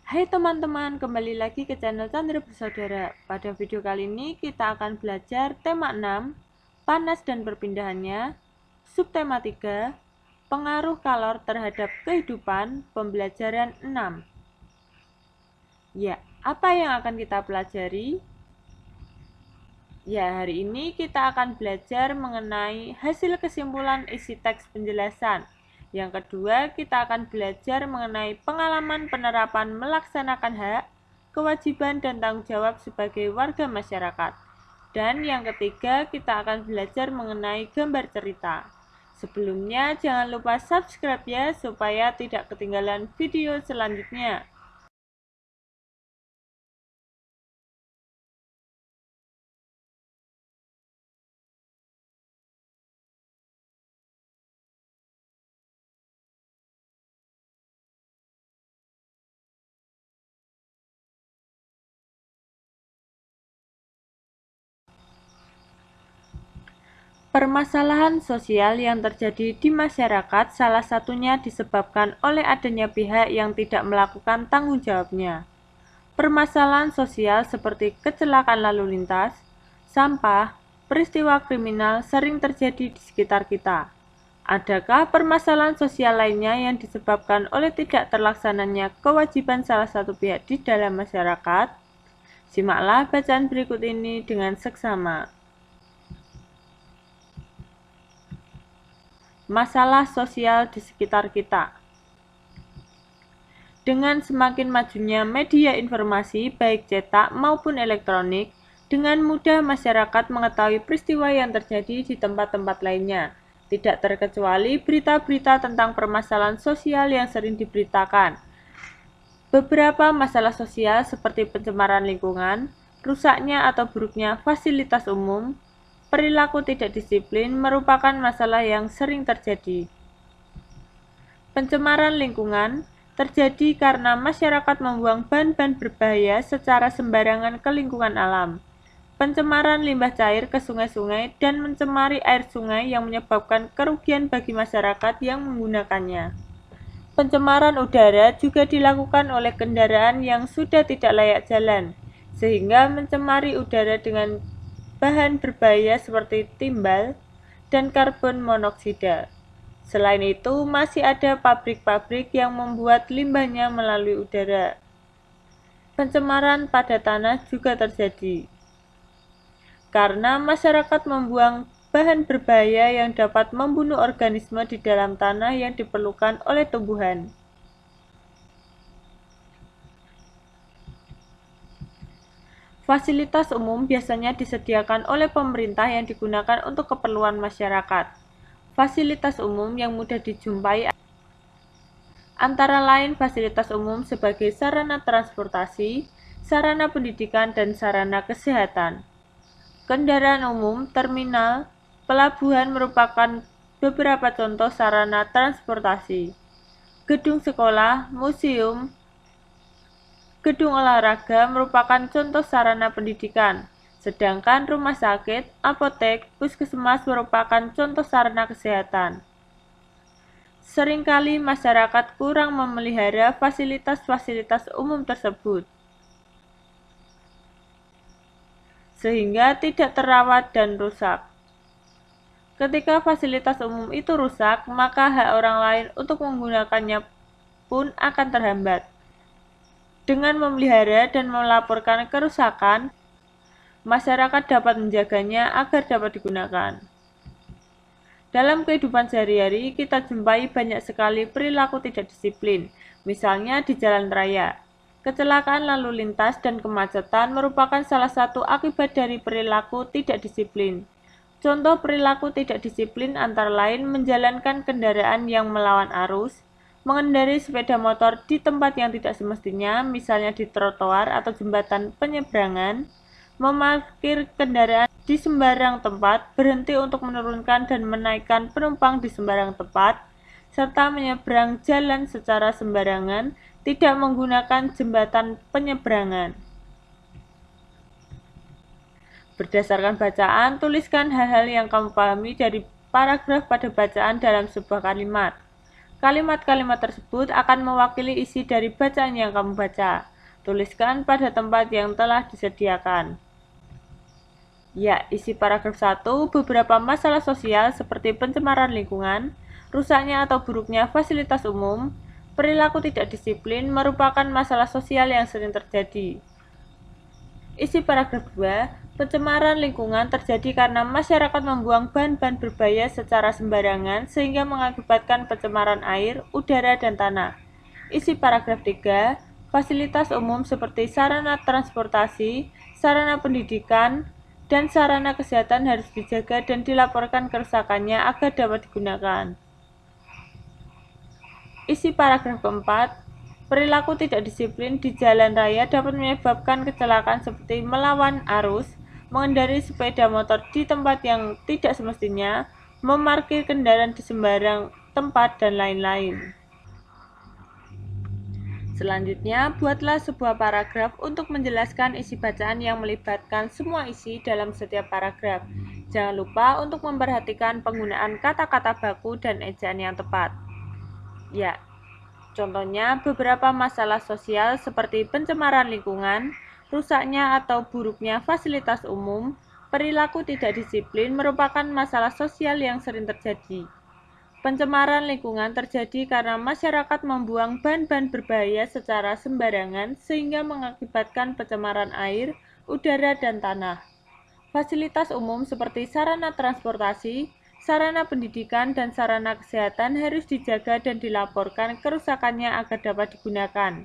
Hai teman-teman, kembali lagi ke channel Chandra Bersaudara. Pada video kali ini kita akan belajar tema 6, panas dan perpindahannya, subtema 3, pengaruh kalor terhadap kehidupan, pembelajaran 6. Ya, apa yang akan kita pelajari? Ya, hari ini kita akan belajar mengenai hasil kesimpulan isi teks penjelasan. Yang kedua, kita akan belajar mengenai pengalaman penerapan melaksanakan hak, kewajiban, dan tanggung jawab sebagai warga masyarakat. Dan yang ketiga, kita akan belajar mengenai gambar cerita. Sebelumnya, jangan lupa subscribe ya, supaya tidak ketinggalan video selanjutnya. Permasalahan sosial yang terjadi di masyarakat salah satunya disebabkan oleh adanya pihak yang tidak melakukan tanggung jawabnya. Permasalahan sosial seperti kecelakaan lalu lintas, sampah, peristiwa kriminal sering terjadi di sekitar kita. Adakah permasalahan sosial lainnya yang disebabkan oleh tidak terlaksananya kewajiban salah satu pihak di dalam masyarakat? Simaklah bacaan berikut ini dengan seksama. Masalah sosial di sekitar kita. Dengan semakin majunya media informasi baik cetak maupun elektronik, dengan mudah masyarakat mengetahui peristiwa yang terjadi di tempat-tempat lainnya. Tidak terkecuali berita-berita tentang permasalahan sosial yang sering diberitakan. Beberapa masalah sosial seperti pencemaran lingkungan, rusaknya atau buruknya fasilitas umum, perilaku tidak disiplin merupakan masalah yang sering terjadi. Pencemaran lingkungan terjadi karena masyarakat membuang bahan-bahan berbahaya secara sembarangan ke lingkungan alam. Pencemaran limbah cair ke sungai-sungai dan mencemari air sungai yang menyebabkan kerugian bagi masyarakat yang menggunakannya. Pencemaran udara juga dilakukan oleh kendaraan yang sudah tidak layak jalan, sehingga mencemari udara dengan bahan berbahaya seperti timbal dan karbon monoksida. Selain itu, masih ada pabrik-pabrik yang membuat limbahnya melalui udara. Pencemaran pada tanah juga terjadi karena masyarakat membuang bahan berbahaya yang dapat membunuh organisme di dalam tanah yang diperlukan oleh tumbuhan. Fasilitas umum biasanya disediakan oleh pemerintah yang digunakan untuk keperluan masyarakat. Fasilitas umum yang mudah dijumpai antara lain fasilitas umum sebagai sarana transportasi, sarana pendidikan, dan sarana kesehatan. Kendaraan umum, terminal, pelabuhan merupakan beberapa contoh sarana transportasi. Gedung sekolah, museum, gedung olahraga merupakan contoh sarana pendidikan, sedangkan rumah sakit, apotek, puskesmas merupakan contoh sarana kesehatan. Seringkali masyarakat kurang memelihara fasilitas-fasilitas umum tersebut, sehingga tidak terawat dan rusak. Ketika fasilitas umum itu rusak, maka hak orang lain untuk menggunakannya pun akan terhambat. Dengan memelihara dan melaporkan kerusakan, masyarakat dapat menjaganya agar dapat digunakan. Dalam kehidupan sehari-hari, kita jumpai banyak sekali perilaku tidak disiplin, misalnya di jalan raya. Kecelakaan lalu lintas dan kemacetan merupakan salah satu akibat dari perilaku tidak disiplin. Contoh perilaku tidak disiplin antara lain menjalankan kendaraan yang melawan arus, mengendarai sepeda motor di tempat yang tidak semestinya, misalnya di trotoar atau jembatan penyeberangan, memarkir kendaraan di sembarang tempat, berhenti untuk menurunkan dan menaikkan penumpang di sembarang tempat, serta menyeberang jalan secara sembarangan, tidak menggunakan jembatan penyeberangan. Berdasarkan bacaan, tuliskan hal-hal yang kamu pahami dari paragraf pada bacaan dalam sebuah kalimat. Kalimat-kalimat tersebut akan mewakili isi dari bacaan yang kamu baca. Tuliskan pada tempat yang telah disediakan. Ya, isi paragraf 1, beberapa masalah sosial seperti pencemaran lingkungan, rusaknya atau buruknya fasilitas umum, perilaku tidak disiplin merupakan masalah sosial yang sering terjadi. Isi paragraf 2, pencemaran lingkungan terjadi karena masyarakat membuang bahan-bahan berbahaya secara sembarangan sehingga mengakibatkan pencemaran air, udara, dan tanah. Isi paragraf 3, fasilitas umum seperti sarana transportasi, sarana pendidikan, dan sarana kesehatan harus dijaga dan dilaporkan kerusakannya agar dapat digunakan. Isi paragraf keempat, perilaku tidak disiplin di jalan raya dapat menyebabkan kecelakaan seperti melawan arus, mengendarai sepeda motor di tempat yang tidak semestinya, memarkir kendaraan di sembarang tempat, dan lain-lain. Selanjutnya, buatlah sebuah paragraf untuk menjelaskan isi bacaan yang melibatkan semua isi dalam setiap paragraf. Jangan lupa untuk memperhatikan penggunaan kata-kata baku dan ejaan yang tepat. Ya, contohnya beberapa masalah sosial seperti pencemaran lingkungan, rusaknya atau buruknya fasilitas umum, perilaku tidak disiplin merupakan masalah sosial yang sering terjadi. Pencemaran lingkungan terjadi karena masyarakat membuang bahan-bahan berbahaya secara sembarangan sehingga mengakibatkan pencemaran air, udara, dan tanah. Fasilitas umum seperti sarana transportasi, sarana pendidikan, dan sarana kesehatan harus dijaga dan dilaporkan kerusakannya agar dapat digunakan.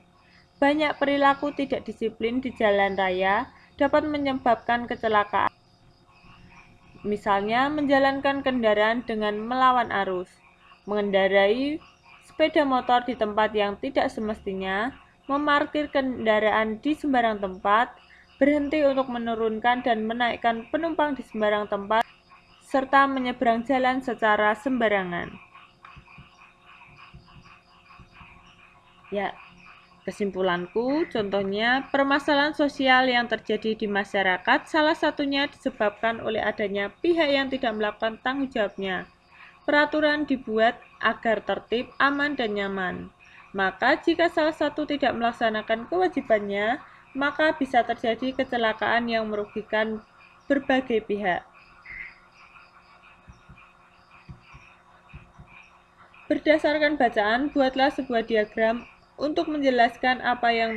Banyak perilaku tidak disiplin di jalan raya dapat menyebabkan kecelakaan. Misalnya, menjalankan kendaraan dengan melawan arus, mengendarai sepeda motor di tempat yang tidak semestinya, memarkir kendaraan di sembarang tempat, berhenti untuk menurunkan dan menaikkan penumpang di sembarang tempat, serta menyeberang jalan secara sembarangan. Ya, kesimpulanku, contohnya permasalahan sosial yang terjadi di masyarakat salah satunya disebabkan oleh adanya pihak yang tidak melakukan tanggung jawabnya. Peraturan dibuat agar tertib, aman, dan nyaman. Maka jika salah satu tidak melaksanakan kewajibannya, maka bisa terjadi kecelakaan yang merugikan berbagai pihak. Berdasarkan bacaan, buatlah sebuah diagram untuk menjelaskan apa yang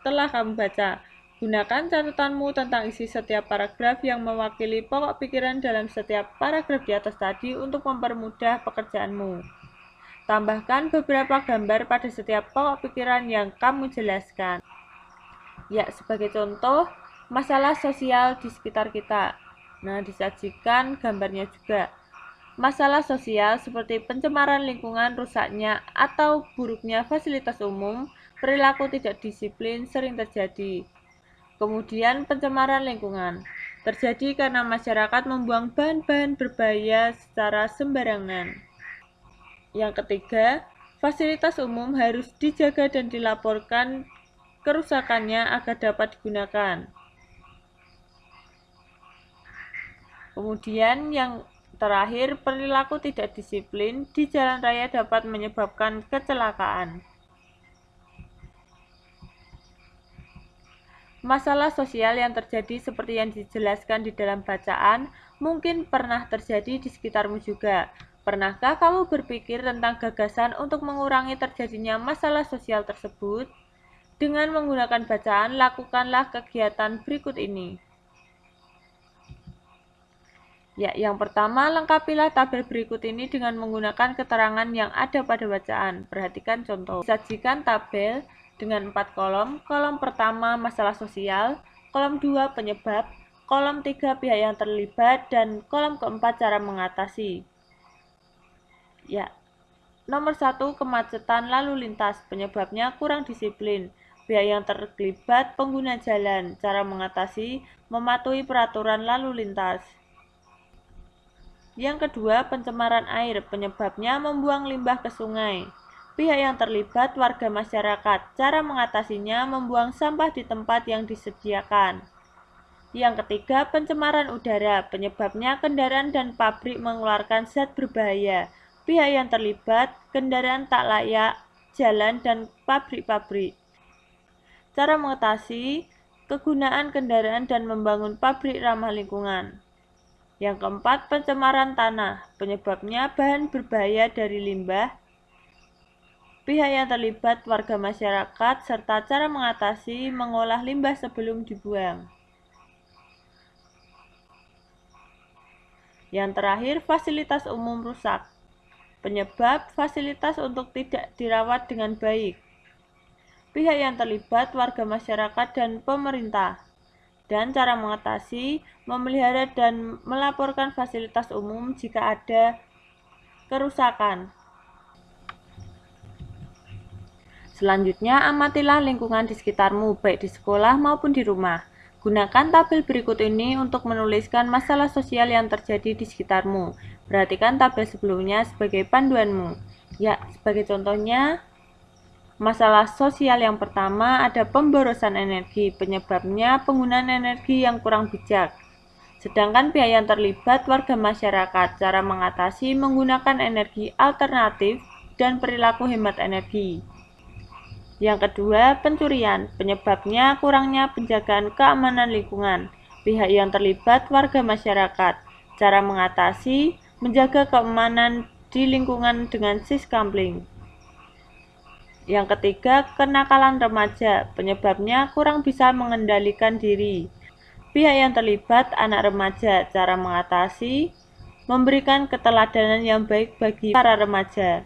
telah kamu baca. Gunakan catatanmu tentang isi setiap paragraf yang mewakili pokok pikiran dalam setiap paragraf di atas tadi untuk mempermudah pekerjaanmu. Tambahkan beberapa gambar pada setiap pokok pikiran yang kamu jelaskan. Ya, sebagai contoh, masalah sosial di sekitar kita. Nah, disajikan gambarnya juga. Masalah sosial seperti pencemaran lingkungan, rusaknya atau buruknya fasilitas umum, perilaku tidak disiplin sering terjadi. Kemudian pencemaran lingkungan terjadi karena masyarakat membuang bahan-bahan berbahaya secara sembarangan. Yang ketiga, fasilitas umum harus dijaga dan dilaporkan kerusakannya agar dapat digunakan. Kemudian yang terakhir, perilaku tidak disiplin di jalan raya dapat menyebabkan kecelakaan. Masalah sosial yang terjadi seperti yang dijelaskan di dalam bacaan mungkin pernah terjadi di sekitarmu juga. Pernahkah kamu berpikir tentang gagasan untuk mengurangi terjadinya masalah sosial tersebut? Dengan menggunakan bacaan, lakukanlah kegiatan berikut ini. Ya, yang pertama, lengkapilah tabel berikut ini dengan menggunakan keterangan yang ada pada bacaan. Perhatikan contoh. Sajikan tabel dengan 4 kolom. Kolom pertama, masalah sosial. Kolom 2, penyebab. Kolom 3, pihak yang terlibat. Dan kolom keempat, cara mengatasi. Ya, nomor 1, kemacetan lalu lintas. Penyebabnya kurang disiplin. Pihak yang terlibat, pengguna jalan. Cara mengatasi, mematuhi peraturan lalu lintas. Yang kedua, pencemaran air. Penyebabnya membuang limbah ke sungai. Pihak yang terlibat, warga masyarakat. Cara mengatasinya, membuang sampah di tempat yang disediakan. Yang ketiga, pencemaran udara. Penyebabnya kendaraan dan pabrik mengeluarkan zat berbahaya. pihak yang terlibat, kendaraan tak layak, jalan, dan pabrik-pabrik. Cara mengatasi kegunaan kendaraan dan membangun pabrik ramah lingkungan. Yang keempat, pencemaran tanah. Penyebabnya bahan berbahaya dari limbah, pihak yang terlibat, warga masyarakat, serta cara mengatasi mengolah limbah sebelum dibuang. Yang terakhir, fasilitas umum rusak. Penyebab fasilitas untuk tidak dirawat dengan baik. Pihak yang terlibat, warga masyarakat, dan pemerintah. Dan cara mengatasi, memelihara dan melaporkan fasilitas umum jika ada kerusakan. Selanjutnya, amatilah lingkungan di sekitarmu, baik di sekolah maupun di rumah. Gunakan tabel berikut ini untuk menuliskan masalah sosial yang terjadi di sekitarmu. Perhatikan tabel sebelumnya sebagai panduanmu. Ya, sebagai contohnya, masalah sosial yang pertama ada pemborosan energi, penyebabnya penggunaan energi yang kurang bijak. Sedangkan pihak yang terlibat, warga masyarakat, cara mengatasi menggunakan energi alternatif dan perilaku hemat energi. Yang kedua, pencurian, penyebabnya kurangnya penjagaan keamanan lingkungan. Pihak yang terlibat, warga masyarakat, cara mengatasi menjaga keamanan di lingkungan dengan siskamling. Yang ketiga, kenakalan remaja, penyebabnya kurang bisa mengendalikan diri. Pihak yang terlibat, anak remaja, cara mengatasi memberikan keteladanan yang baik bagi para remaja.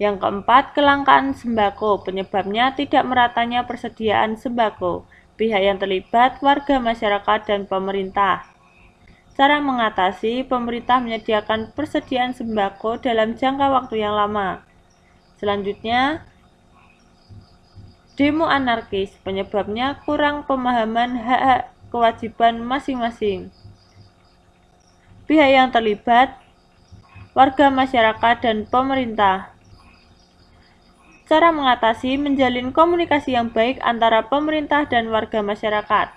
Yang keempat, kelangkaan sembako, penyebabnya tidak meratanya persediaan sembako. Pihak yang terlibat, warga masyarakat, dan pemerintah. Cara mengatasi, pemerintah menyediakan persediaan sembako dalam jangka waktu yang lama. Selanjutnya, demo anarkis, penyebabnya kurang pemahaman hak-hak kewajiban masing-masing. Pihak yang terlibat, warga masyarakat, dan pemerintah. Cara mengatasi, menjalin komunikasi yang baik antara pemerintah dan warga masyarakat.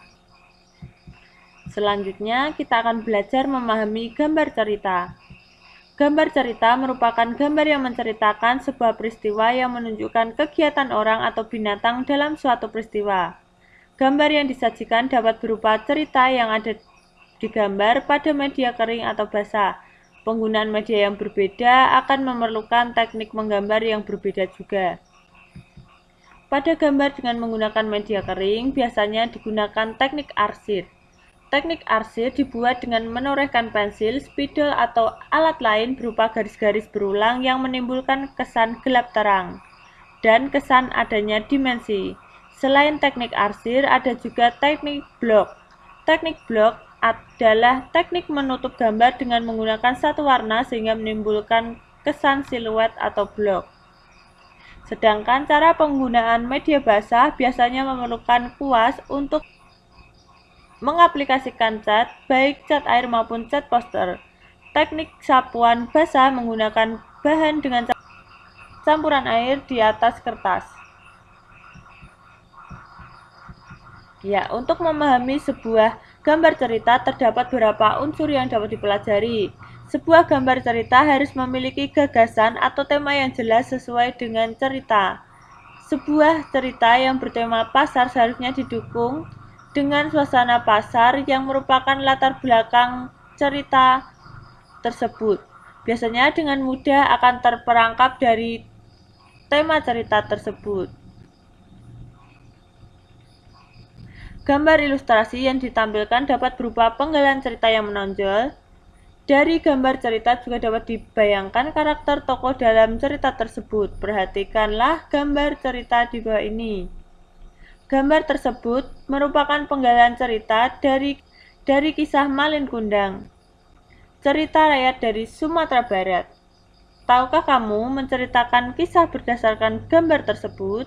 Selanjutnya, kita akan belajar memahami gambar cerita. Gambar cerita merupakan gambar yang menceritakan sebuah peristiwa yang menunjukkan kegiatan orang atau binatang dalam suatu peristiwa. Gambar yang disajikan dapat berupa cerita yang ada di gambar pada media kering atau basah. Penggunaan media yang berbeda akan memerlukan teknik menggambar yang berbeda juga. Pada gambar dengan menggunakan media kering, biasanya digunakan teknik arsir. Teknik arsir dibuat dengan menorehkan pensil, spidol, atau alat lain berupa garis-garis berulang yang menimbulkan kesan gelap terang dan kesan adanya dimensi. Selain teknik arsir, ada juga teknik blok. Teknik blok adalah teknik menutup gambar dengan menggunakan satu warna sehingga menimbulkan kesan siluet atau blok. Sedangkan cara penggunaan media basah biasanya memerlukan kuas untuk mengaplikasikan cat, baik cat air maupun cat poster. Teknik sapuan basah menggunakan bahan dengan campuran air di atas kertas. Ya, untuk memahami sebuah gambar cerita terdapat beberapa unsur yang dapat dipelajari. Sebuah gambar cerita harus memiliki gagasan atau tema yang jelas sesuai dengan cerita. Sebuah cerita yang bertema pasar seharusnya didukung dengan suasana pasar yang merupakan latar belakang cerita tersebut. Biasanya dengan mudah akan terperangkap dari tema cerita tersebut. Gambar ilustrasi yang ditampilkan dapat berupa penggalan cerita yang menonjol. Dari gambar cerita juga dapat dibayangkan karakter tokoh dalam cerita tersebut. Perhatikanlah gambar cerita di bawah ini. Gambar tersebut merupakan penggalan cerita dari kisah Malin Kundang, cerita rakyat dari Sumatera Barat. Tahukah kamu menceritakan kisah berdasarkan gambar tersebut?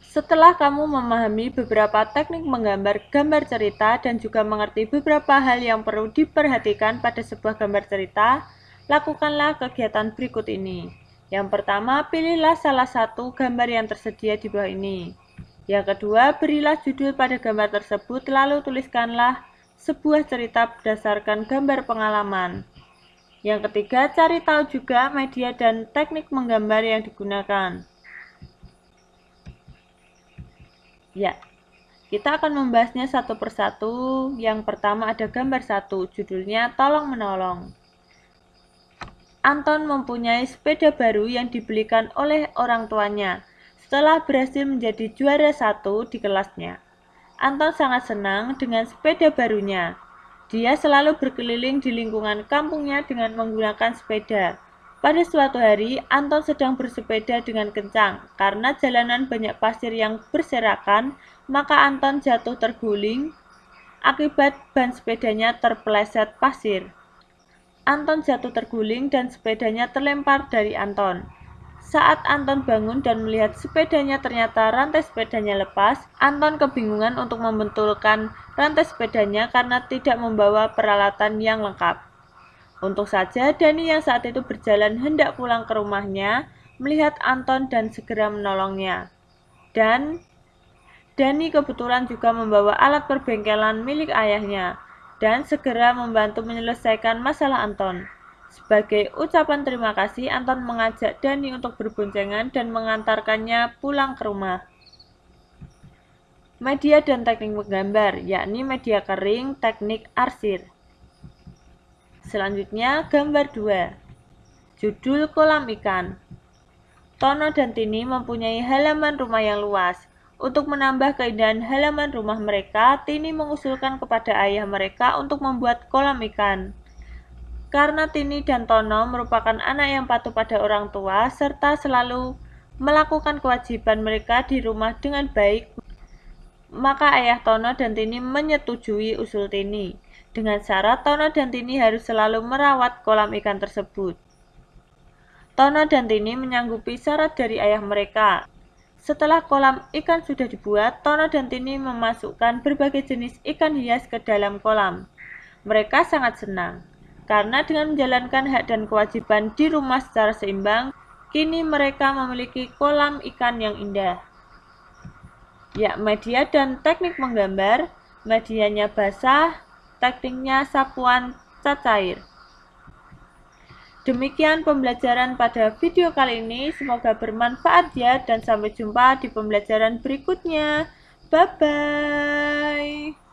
Setelah kamu memahami beberapa teknik menggambar gambar cerita dan juga mengerti beberapa hal yang perlu diperhatikan pada sebuah gambar cerita, lakukanlah kegiatan berikut ini. Yang pertama, pilihlah salah satu gambar yang tersedia di bawah ini. Yang kedua, berilah judul pada gambar tersebut, lalu tuliskanlah sebuah cerita berdasarkan gambar pengalaman. Yang ketiga, cari tahu juga media dan teknik menggambar yang digunakan. Ya, kita akan membahasnya satu persatu. Yang pertama ada gambar 1, judulnya Tolong Menolong. Anton mempunyai sepeda baru yang dibelikan oleh orang tuanya setelah berhasil menjadi juara 1 di kelasnya. Anton sangat senang dengan sepeda barunya. Dia selalu berkeliling di lingkungan kampungnya dengan menggunakan sepeda. Pada suatu hari, Anton sedang bersepeda dengan kencang. Karena jalanan banyak pasir yang berserakan, maka Anton jatuh terguling akibat ban sepedanya terpeleset pasir. Anton jatuh terguling dan sepedanya terlempar dari Anton. Saat Anton bangun dan melihat sepedanya, ternyata rantai sepedanya lepas. Anton kebingungan untuk membentulkan rantai sepedanya karena tidak membawa peralatan yang lengkap. Untung saja Dani yang saat itu berjalan hendak pulang ke rumahnya melihat Anton dan segera menolongnya. Dan Dani kebetulan juga membawa alat perbengkelan milik ayahnya dan segera membantu menyelesaikan masalah Anton. Sebagai ucapan terima kasih, Anton mengajak Dani untuk berboncengan dan mengantarkannya pulang ke rumah. Media dan teknik menggambar, yakni media kering, teknik arsir. Selanjutnya, gambar 2. Judul kolam ikan. Tono dan Tini mempunyai halaman rumah yang luas. Untuk menambah keindahan halaman rumah mereka, Tini mengusulkan kepada ayah mereka untuk membuat kolam ikan. Karena Tini dan Tono merupakan anak yang patuh pada orang tua serta selalu melakukan kewajiban mereka di rumah dengan baik, maka ayah Tono dan Tini menyetujui usul Tini. Dengan syarat Tono dan Tini harus selalu merawat kolam ikan tersebut. Tono dan Tini menyanggupi syarat dari ayah mereka. Setelah kolam ikan sudah dibuat, Tono dan Tini memasukkan berbagai jenis ikan hias ke dalam kolam. Mereka sangat senang, karena dengan menjalankan hak dan kewajiban di rumah secara seimbang, kini mereka memiliki kolam ikan yang indah. Ya, media dan teknik menggambar, medianya basah, tekniknya sapuan cat cair. Demikian pembelajaran pada video kali ini, semoga bermanfaat ya, dan sampai jumpa di pembelajaran berikutnya. Bye-bye.